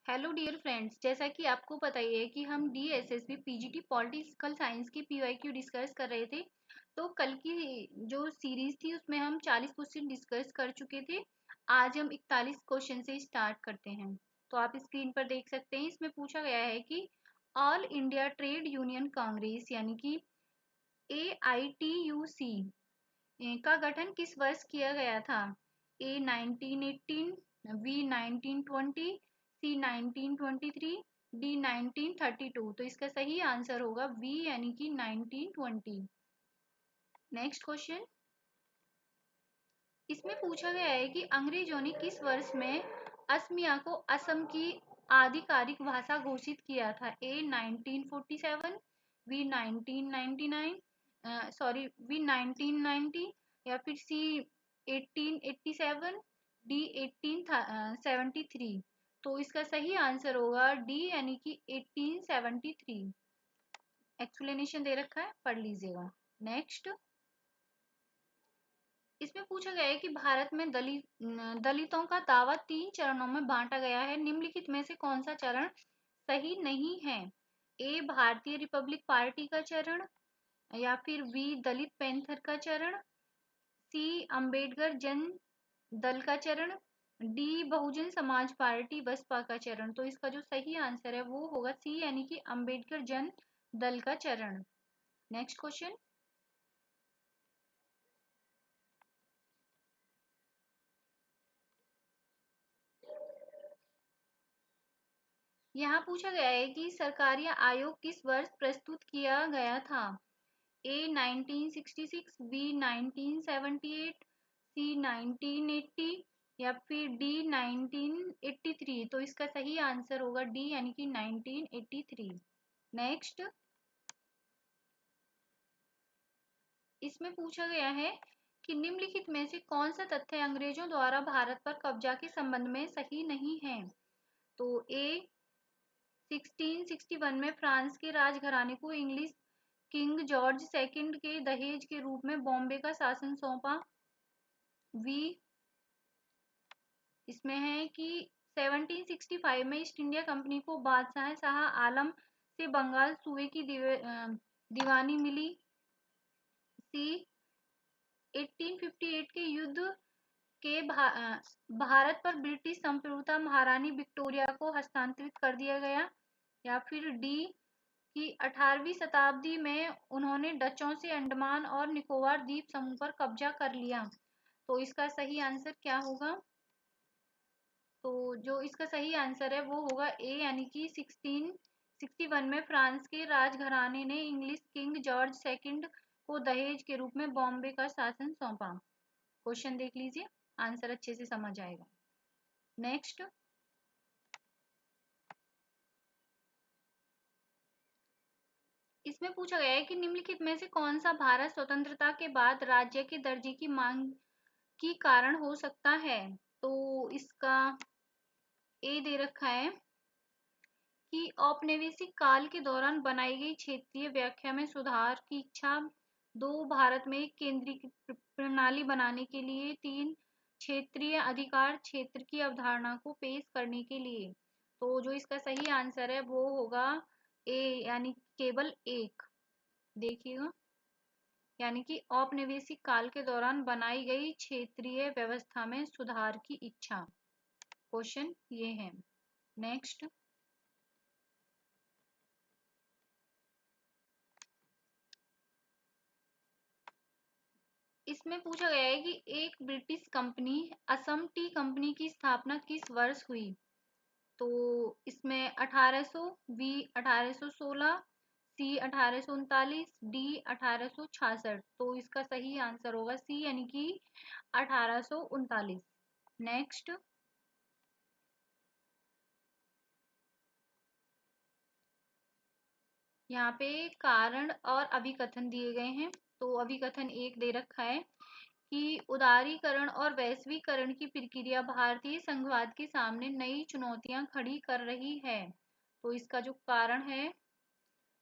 Hello dear friends, जैसा कि आपको पता ही है कि हम DSSB पीजीटी पॉलिटिकल साइंस की PYQ डिस्कस कर रहे थे। तो कल की जो सीरीज थी उसमें हम 40 क्वेश्चन डिस्कस कर चुके थे। आज हम 41 क्वेश्चन से स्टार्ट करते हैं। तो आप स्क्रीन पर देख सकते हैं, इसमें पूछा गया है कि all India trade union Congress यानी कि AITUC का गठन किस वर्ष किया गया था? A 1918, B 1920, C 1923, D 1932। तो इसका सही आंसर होगा B यानी कि 1920। नेक्स्ट क्वेश्चन, इसमें पूछा गया है कि अंग्रेजों ने किस वर्ष में असमिया को असम की आधिकारिक भाषा घोषित किया था? A 1947, B 1999, B 1990 या फिर C 1887, D 1873। तो इसका सही आंसर होगा D यानी कि 1873। एक्सप्लेनेशन दे रखा है, पढ़ लीजिएगा। नेक्स्ट, इसमें पूछा गया है कि भारत में दलितों का दावा 3 चरणों में बांटा गया है। निम्नलिखित में से कौन सा चरण सही नहीं है? A भारतीय रिपब्लिक पार्टी का चरण, या फिर B दलित पैंथर का चरण, C अंबेडकर जन दल का चरण, D बहुजन समाज पार्टी बसपा का चरण। तो इसका जो सही आंसर है वो होगा C यानी कि अंबेडकर जन दल का चरण। नेक्स्ट क्वेश्चन, यहाँ पूछा गया है कि सरकारी आयोग किस वर्ष प्रस्तुत किया गया था? A 1966, B 1978, C 1980 या फिर D 1983। तो इसका सही आंसर होगा D यानी कि 1983। नेक्स्ट, इसमें पूछा गया है कि निम्नलिखित में से कौन सा तथ्य अंग्रेजों द्वारा भारत पर कब्जा के संबंध में सही नहीं है? तो A 1661 में फ्रांस के राजघराने को इंग्लिश किंग जॉर्ज सेकंड के दहेज के रूप में बॉम्बे का शासन सौंपा। वी, इसमें है कि 1765 में ईस्ट इंडिया कंपनी को बादशाह शाह आलम से बंगाल सूबे की दीवानी मिली। सी 1858 के युद्ध के भारत पर ब्रिटिश संप्रभुता महारानी विक्टोरिया को हस्तांतरित कर दिया गया। या फिर डी कि 18वीं शताब्दी में उन्होंने डचों से अंडमान और निकोबार द्वीप समूह पर कब्जा कर लिया। तो इसका सही आंसर क्या होगा? तो जो इसका सही आंसर है वो होगा ए यानी कि 1661 में फ्रांस के राजघराने ने इंग्लिश किंग जॉर्ज सेकंड को दहेज के रूप में बॉम्बे का शासन सौंपा। क्वेश्चन देख लीजिए, आंसर अच्छे से समझ आएगा। नेक्स्ट, इसमें पूछा गया है कि निम्नलिखित में से कौन सा भारत स्वतंत्रता के बाद राज्य के दर्जे की मांग की कारण हो सकता है? तो इसका ए दे रखा है कि औपनिवेशिक काल के दौरान बनाई गई क्षेत्रीय व्याख्या में सुधार की इच्छा, 2 भारत में एक केंद्रीकृत प्रणाली बनाने के लिए, 3 क्षेत्रीय अधिकार क्षेत्र की अवधारणा को पेश करने के लिए। तो जो इसका सही आंसर है वो होगा ए यानी केवल एक। देखिएगा, यानी कि औपनिवेशिक काल के दौरान बनाई गई क्षेत्रीय व्यवस्था में सुधार की इच्छा। क्वेश्चन ये है। नेक्स्ट, इसमें पूछा गया है कि एक British company Assam T company की स्थापना किस वर्ष हुई? तो इसमें 1800, बी 1816, सी 1839, डी 1866। तो इसका सही आंसर होगा सी यानी कि 1839। नेक्स्ट, यहाँ पे कारण और अभिकथन दिए गए हैं। तो अभिकथन एक दे रखा है कि उदारीकरण और वैश्वीकरण की प्रक्रिया भारतीय संघवाद के सामने नई चुनौतियां खड़ी कर रही है। तो इसका जो कारण है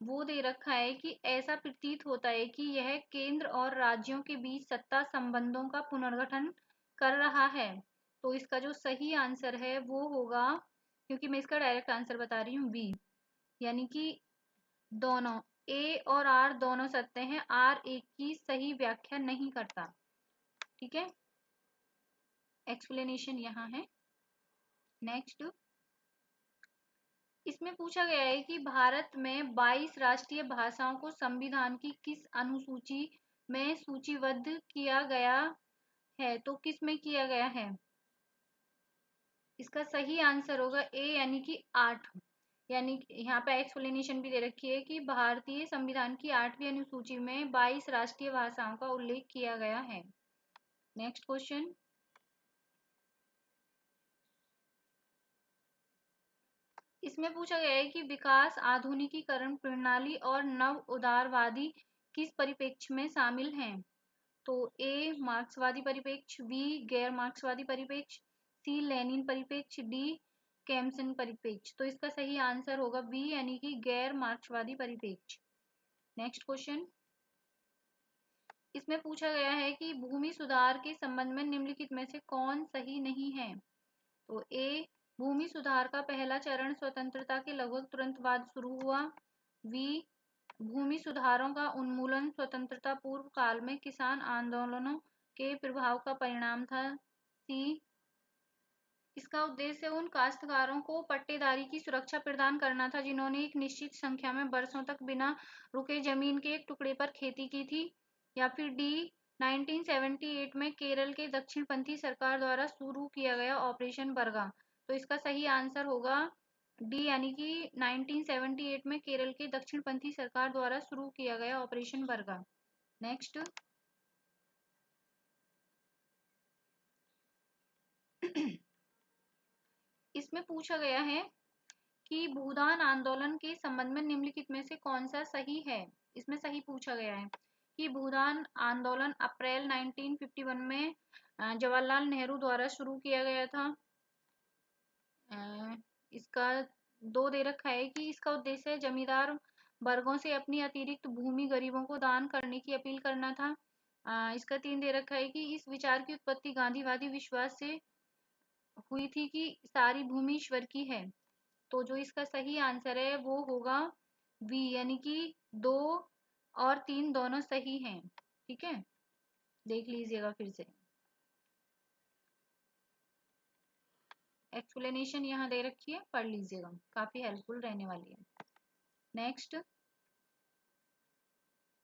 वो दे रखा है कि ऐसा प्रतीत होता है कि यह केंद्र और राज्यों के बीच सत्ता संबंधों का पुनर्गठन कर रहा है। तो इसका जो सही आंसर है वो होगा क्योंकि मैं इसका डायरेक्ट आंसर बता रही हूँ बी, यानी कि दोनों ए और आर दोनों सत्य हैं, आर एक की सही व्याख्या नहीं करता। ठीक है, एक्सप्लेनेशन यहाँ है। नेक्स्ट, इसमें पूछा गया है कि भारत में 22 राष्ट्रीय भाषाओं को संविधान की किस अनुसूची में सूचीबद्ध किया गया है, तो किस में किया गया है? इसका सही आंसर होगा ए, यानी कि 8। यानी यहाँ पे एक्सप्लेनेशन भी दे रखी है कि भारतीय संविधान की 8वीं अनुसूची में 22 राष्ट्रीय भाषाओं का उल्लेख किया गया है। नेक्स्ट क्वेश्चन, इसमें पूछा गया है कि विकास, आधुनिकीकरण, प्रणाली और नव उदारवादी किस परिप्रेक्ष्य में शामिल हैं? तो ए मार्क्सवादी परिप्रेक्ष्य, बी गैर मार्क्सवादी परिप्रेक्ष्य, सी लेनिन परिप्रेक्ष्य, डी केम्सन परिप्रेक्ष्य। तो इसका सही आंसर होगा बी, यानी कि गैर मार्क्सवादी परिप्रेक्ष्य। नेक्स्ट क्वेश्चन, इसमें पूछा गया है कि भूमि सुधार के संबंध में निम्नलिखित में से कौन सही नहीं है? तो ए भूमि सुधार का पहला चरण स्वतंत्रता के लगभग तुरंत बाद शुरू हुआ, बी भूमि सुधारों का उन्मूलन स्वतंत्रता पूर्व काल में किसान आंदोलनों के प्रभाव का परिणाम था, सी इसका उद्देश्य उन काश्तकारों को पट्टेदारी की सुरक्षा प्रदान करना था जिन्होंने एक निश्चित संख्या में वर्षों तक बिना रुके जमीन के एक टुकड़े पर खेती की थी, या फिर डी 1978 में केरल के दक्षिणपंथी सरकार द्वारा शुरू किया गया ऑपरेशन बरगा। तो इसका सही आंसर होगा डी, यानी कि 1978 में केरल के दक्षिणपंथी सरकार द्वारा शुरू किया गया ऑपरेशन बरगा। नेक्स्ट, इसमें पूछा गया है कि भूदान आंदोलन के संबंध में निम्नलिखित में से कौन सा सही है? इसमें सही पूछा गया है कि भूदान आंदोलन अप्रैल 1951 में जवाहरलाल नेहरू द्वारा शुरू किया गया था। इसका दो दे रखा है कि इसका उद्देश्य जमींदार वर्गों से अपनी अतिरिक्त भूमि गरीबों को दान करने की अपील करना था। इसका 3 दे रखा है कि इस विचार की उत्पत्ति गांधीवादी विश्वास से हुई थी कि सारी भूमि ईश्वर की है। तो जो इसका सही आंसर है वो होगा बी, यानी कि 2 और 3 दोनों सही हैं। ठीक है, देख लीजिएगा फिर से, एक्सप्लेनेशन यहाँ दे रखी है, पढ़ लीजिएगा, काफी हेल्पफुल रहने वाली है। नेक्स्ट,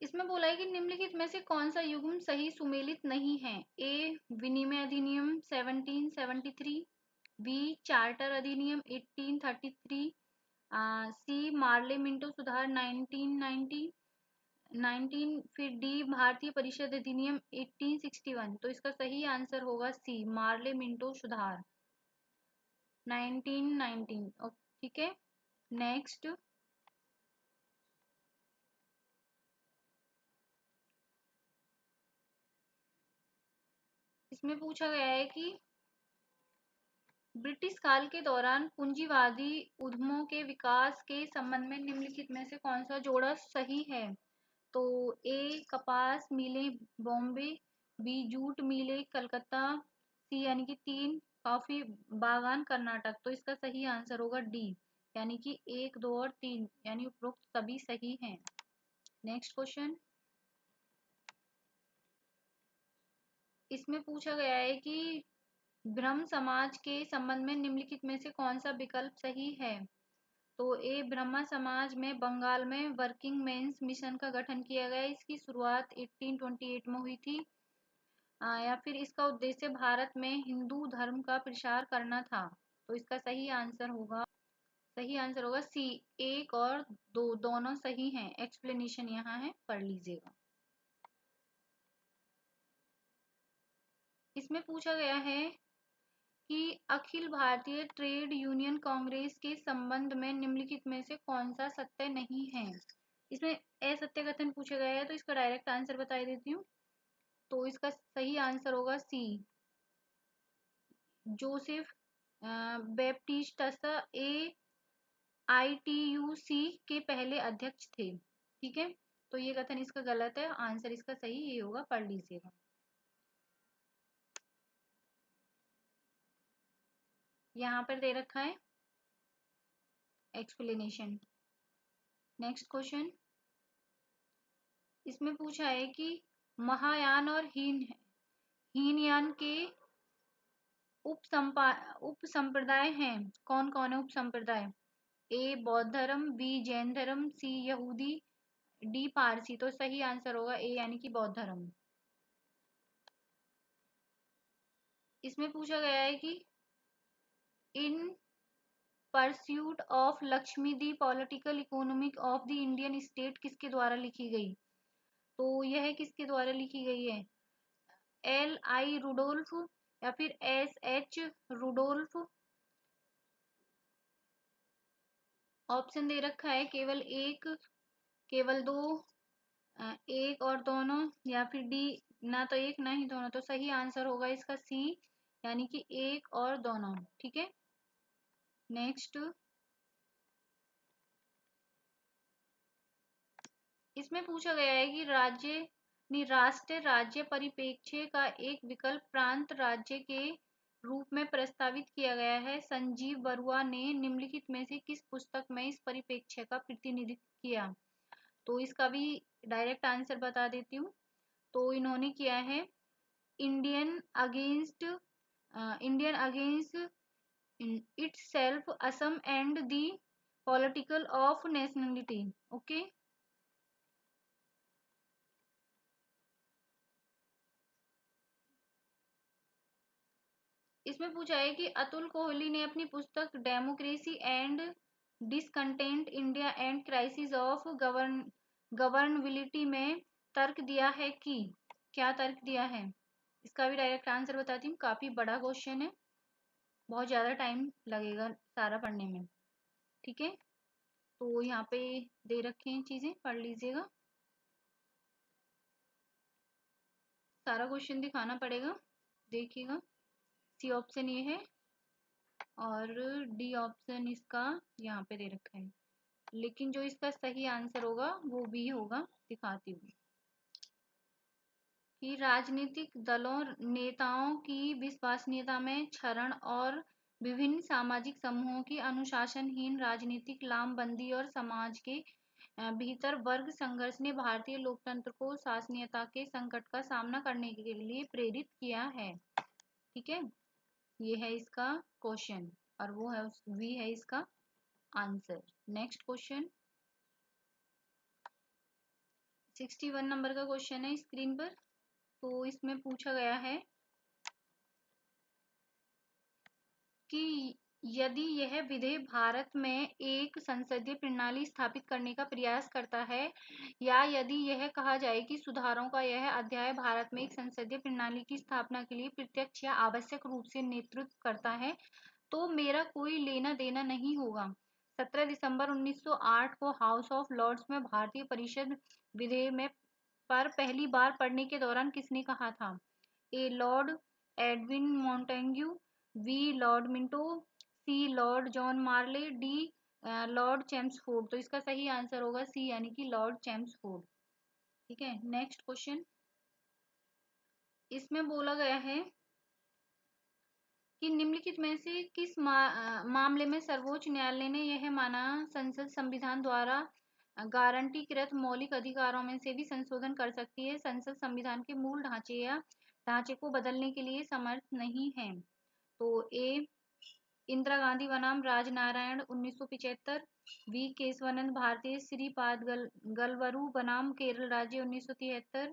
इसमें बोला है कि निम्नलिखित में से कौन सा युग्म सही सुमेलित नहीं है? ए विनिमय अधिनियम 1773, बी चार्टर अधिनियम 1833, सी मार्ले मिंटो सुधार 1990, 19, फिर डी भारतीय परिषद अधिनियम 1861। तो इसका सही आंसर होगा सी मार्ले मिंटो सुधार 1919। ठीक है, नेक्स्ट, इसमें पूछा गया है कि ब्रिटिश काल के दौरान पूंजीवादी उद्यमों के विकास के संबंध में निम्नलिखित में से कौन सा जोड़ा सही है? तो ए कपास मिलें बॉम्बे, बी जूट मिलें कलकत्ता, सी यानी कि 3 कॉफी बागान कर्नाटक। तो इसका सही आंसर होगा डी, यानी कि 1, 2 और 3 यानी उपरोक्त सभी सही हैं। नेक्स्ट क्वेश्चन, इसमें पूछा गया है कि ब्रह्म समाज के संबंध में निम्नलिखित में से कौन सा विकल्प सही है? तो ए ब्रह्मा समाज में बंगाल में वर्किंग मेंस मिशन का गठन किया गया, इसकी शुरुआत 1828 में हुई थी, या फिर इसका उद्देश्य भारत में हिंदू धर्म का प्रसार करना था। तो इसका सही आंसर होगा सी, 1 और 2 दोनों सही हैं। एक्सप्लेनेशन यहाँ है, पढ़ लीजिएगा। इसमें पूछा गया है कि अखिल भारतीय ट्रेड यूनियन कांग्रेस के संबंध में निम्नलिखित में से कौन सा सत्य नहीं है? इसमें असत्य कथन पूछा गया है, तो इसका डायरेक्ट आंसर बता देती हूँ। तो इसका सही आंसर होगा सी, जोसेफ बैप्टिस्ट ए ITUC के पहले अध्यक्ष थे। ठीक है, तो ये कथन इसका गलत है, आंसर इसका सही ये होगा, पढ़ लीजिएगा। यहाँ पर दे रखा है एक्सप्लेनेशन। नेक्स्ट क्वेश्चन, इसमें पूछा है कि महायान और हीनयान के उप संप्रदाय हैं। कौन कौन है उप संप्रदाय? ए बौद्ध धर्म, बी जैन धर्म, सी यहूदी, डी पारसी। तो सही आंसर होगा ए यानी कि बौद्ध धर्म। इसमें पूछा गया है कि in pursuit of Lakshmi the political economic of the Indian state किसके द्वारा लिखी गई? तो यह किसके द्वारा लिखी गई है? एल आई रुडोल्फ या फिर एस एच रुडोल्फ? ऑप्शन दे रखा है केवल एक, केवल दो, एक और दोनों, या फिर डी ना तो एक ना ही दोनों। तो सही आंसर होगा इसका सी यानी कि एक और दोनों। ठीक है, नेक्स्ट, इसमें पूछा गया है कि राष्ट्र राज्य परिप्रेक्ष्य का एक विकल्प प्रांत राज्य के रूप में प्रस्तावित किया गया है। संजीव बरुआ ने निम्नलिखित में से किस पुस्तक में इस परिप्रेक्ष्य का प्रतिनिधित्व किया? तो इसका भी डायरेक्ट आंसर बता देती हूँ। तो इन्होंने किया है Indian against itself, Assam and the political of nationality. Okay, इसमें पूछा है कि अतुल कोहली ने अपनी पुस्तक democracy and discontent India and crisis of governability में तर्क दिया है कि, क्या तर्क दिया है? इसका भी डायरेक्ट आंसर बताती हूँ। काफी बड़ा क्वेश्चन है, बहुत ज्यादा टाइम लगेगा सारा पढ़ने में। ठीक है, तो यहाँ पे दे रखे हैं चीजें, पढ़ लीजिएगा। सारा क्वेश्चन दिखाना पड़ेगा, देखिएगा। सी ऑप्शन ये है और डी ऑप्शन इसका यहाँ पे दे रखा है, लेकिन जो इसका सही आंसर होगा वो बी होगा। दिखाती हूँ कि राजनीतिक दलों नेताओं की विश्वसनीयता में क्षरण और विभिन्न सामाजिक समूहों की अनुशासनहीन राजनीतिक लामबंदी और समाज के भीतर वर्ग संघर्ष ने भारतीय लोकतंत्र को शासनीयता के संकट का सामना करने के लिए प्रेरित किया है। ठीक है, ये है इसका क्वेश्चन और वो है वी है इसका आंसर। नेक्स्ट क्वेश्चन, 61 नंबर का क्वेश्चन है स्क्रीन पर। तो इसमें पूछा गया है कि यदि यह विधेयक भारत में एक संसदीय प्रणाली स्थापित करने का प्रयास करता है, या यदि यह कहा जाए कि सुधारों का यह अध्याय भारत में एक संसदीय प्रणाली की स्थापना के लिए प्रत्यक्ष या आवश्यक रूप से नेतृत्व करता है, तो मेरा कोई लेना देना नहीं होगा। 17 दिसंबर 1908 को हाउस ऑफ लॉर्ड्स में भारतीय परिषद विधेयक में पर पहली बार पढ़ने के दौरान किसने कहा था? A Lord Edwin Montagu, B Lord Minto, C Lord John Morley, D Lord Chelmsford. तो इसका सही आंसर होगा सी यानी कि लॉर्ड चैम्सफोर्ड। ठीक है, नेक्स्ट क्वेश्चन, इसमें बोला गया है कि निम्नलिखित में से किस मामले में सर्वोच्च न्यायालय ने यह माना संसद संविधान द्वारा गारंटीकृत मौलिक अधिकारों में से भी संशोधन कर सकती है, संसद संविधान के मूल ढांचे को बदलने के लिए समर्थ नहीं है? तो ए इंदिरा गांधी बनाम राजनारायण 1975, बी केशवानंद भारती श्रीपाद गलवरू बनाम केरल राज्य 1973,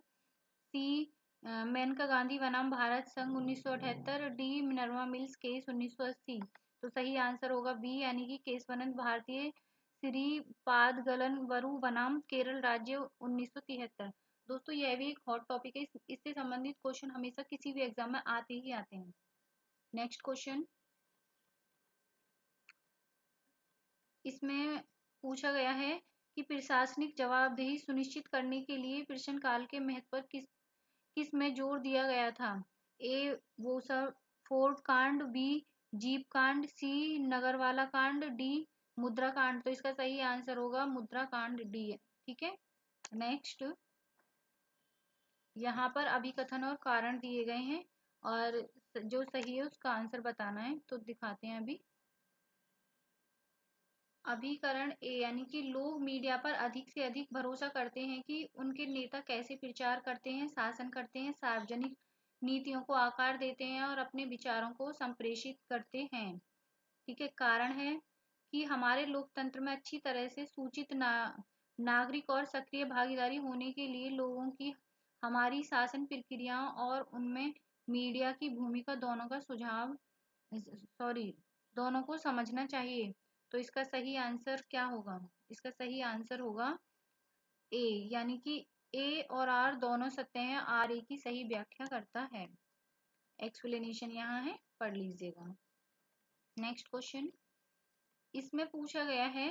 सी मेनका गांधी बनाम भारत संघ 1978, डी मिनर्वा मिल्स केस 1980। तो सही आंसर होगा बी यानी कि केशवानंद भारतीय श्रीपाद गलनवरू बनाम केरल राज्य 1973। दोस्तों यह भी एक हॉट टॉपिक है, इससे संबंधित क्वेश्चन हमेशा किसी भी एग्जाम में आते ही आते हैं। नेक्स्ट क्वेश्चन, इसमें पूछा गया है कि प्रशासनिक जवाबदेही सुनिश्चित करने के लिए प्रश्नकाल के महत्व पर किस में जोर दिया गया था? ए वो सब फोर्ट कांड, बी जीप कांड, सी नगरवाला कांड, डी मुद्रा कांड। तो इसका सही आंसर होगा मुद्रा कांड, डी है। ठीक है, नेक्स्ट, यहाँ पर अभिकथन और कारण दिए गए हैं और जो सही है उसका आंसर बताना है। तो दिखाते हैं अभी। अभिकरण ए यानी कि लोग मीडिया पर अधिक से अधिक भरोसा करते हैं कि उनके नेता कैसे प्रचार करते हैं, शासन करते हैं, सार्वजनिक नीतियों को आकार देते हैं और अपने विचारों को संप्रेषित करते हैं। ठीक है, कारण है कि हमारे लोकतंत्र में अच्छी तरह से सूचित नागरिक और सक्रिय भागीदारी होने के लिए लोगों की हमारी शासन प्रक्रियाओं और उनमें मीडिया की भूमिका दोनों का सुझाव सॉरी दोनों को समझना चाहिए। तो इसका सही आंसर क्या होगा? इसका सही आंसर होगा ए, यानी कि ए और आर दोनों सत्य हैं, आर ए की सही व्याख्या करता है। एक्सप्लेनेशन यहाँ है, पढ़ लीजिएगा। नेक्स्ट क्वेश्चन, इसमें पूछा गया है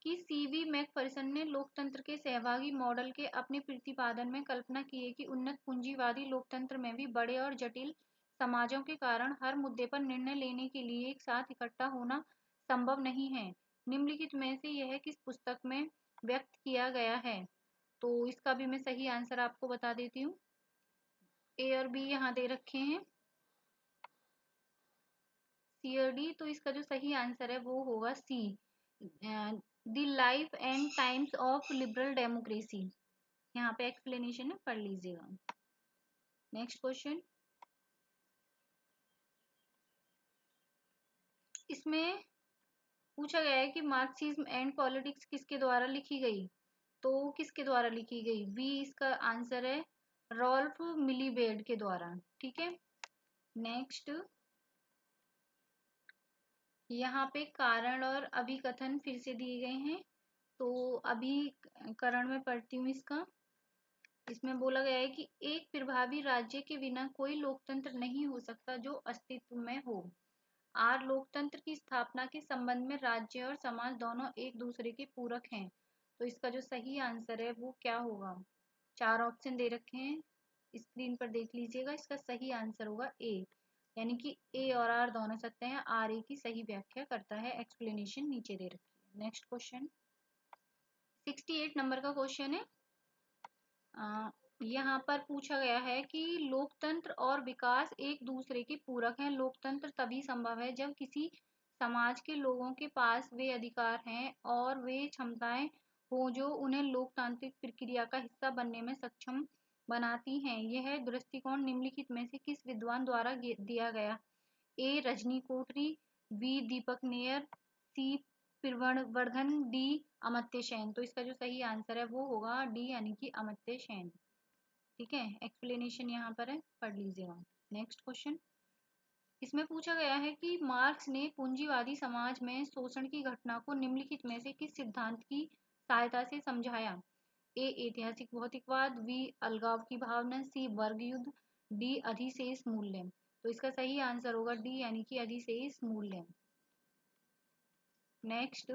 कि सीवी मैकफर्सन ने लोकतंत्र के सहभागी मॉडल के अपने प्रतिपादन में कल्पना की है कि उन्नत पूंजीवादी लोकतंत्र में भी बड़े और जटिल समाजों के कारण हर मुद्दे पर निर्णय लेने के लिए एक साथ इकट्ठा होना संभव नहीं है। निम्नलिखित में से यह किस पुस्तक में व्यक्त किया गया है? तो इसका भी मैं सही आंसर आपको बता देती हूँ। ए और बी यहाँ दे रखे हैं, सी और डी। तो इसका जो सही आंसर है वो होगा C, the life and times of liberal democracy. यहाँ पे एक्सप्लेनेशन है, पढ़ लीजिएगा। नेक्स्ट क्वेश्चन, इसमें पूछा गया है कि मार्क्सिज्म एंड पॉलिटिक्स किसके द्वारा लिखी गई? तो किसके द्वारा लिखी गई? बी इसका आंसर है, रॉल्फ मिलीबेड के द्वारा। ठीक है, नेक्स्ट यहाँ पे कारण और अभिकथन फिर से दिए गए हैं, तो अभिकरण में पढ़ती हूँ इसका। इसमें बोला गया है कि एक प्रभावी राज्य के बिना कोई लोकतंत्र नहीं हो सकता जो अस्तित्व में हो। आर लोकतंत्र की स्थापना के संबंध में राज्य और समाज दोनों एक दूसरे के पूरक हैं। तो इसका जो सही आंसर है वो क्या होगा? 4 ऑप्शन दे रखे हैं, स्क्रीन पर देख लीजिएगा। इसका सही आंसर होगा ए, यानी कि ए और आर दोनों सत्य हैं, आर ए की सही व्याख्या करता है। एक्सप्लेनेशन नीचे दे रखी है। नेक्स्ट क्वेश्चन, 68 नंबर का क्वेश्चन है। यहाँ पर पूछा गया है कि लोकतंत्र और विकास एक दूसरे के पूरक हैं। लोकतंत्र तभी संभव है जब किसी समाज के लोगों के पास वे अधिकार हैं और वे क्षमताएं हो जो उन्हें लोकतांत्रिक प्रक्रिया का हिस्सा बनने में सक्षम बनाती हैं। यह दृष्टिकोण निम्नलिखित में से किस विद्वान द्वारा दिया गया? ए रजनी कोठरी, बी दीपक नेयर, सी वर्धन, डी अमर्त्य सेन। तो इसका जो सही आंसर है वो होगा डी, यानी कि अमर्त्य सेन। ठीक है, एक्सप्लेनेशन यहाँ पर है, पढ़ लीजिएगा। नेक्स्ट क्वेश्चन, इसमें पूछा गया है कि मार्क्स ने पूंजीवादी समाज में शोषण की घटना को निम्नलिखित में से किस सिद्धांत की सहायता से समझाया? ए ऐतिहासिक भौतिकवाद, बी अलगाव की भावना, सी वर्ग युद्ध, डी अधिशेष मूल्य। तो इसका सही आंसर होगा डी, यानी कि अधिशेष मूल्य। नेक्स्ट,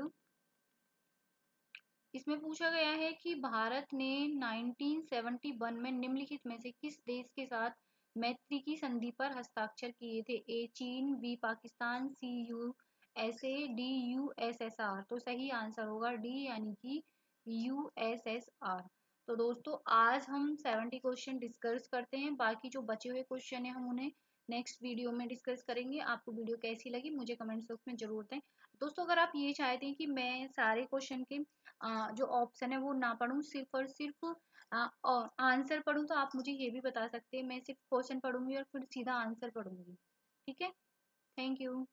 इसमें पूछा गया है कि भारत ने 1971 में निम्नलिखित में से किस देश के साथ मैत्री की संधि पर हस्ताक्षर किए थे? ए चीन, B Pakistan, C USA, D USSR. तो सही आंसर होगा डी, यानी कि यूएसएसआर। तो दोस्तों आज हम 70 क्वेश्चन डिस्कस करते हैं, बाकी जो बचे हुए क्वेश्चन है हम उन्हें नेक्स्ट वीडियो में डिस्कस करेंगे। आपको वीडियो कैसी लगी मुझे कमेंट बॉक्स में जरूर बताएं। दोस्तों अगर आप ये चाहते हैं कि मैं सारे क्वेश्चन के जो ऑप्शन है वो ना पढूं, सिर्फ और सिर्फ आंसर पढूं, तो आप मुझे ये भी बता सकते हैं। मैं सिर्फ क्वेश्चन पढ़ूंगी और फिर सीधा आंसर पढ़ूंगी। ठीक है, थैंक यू।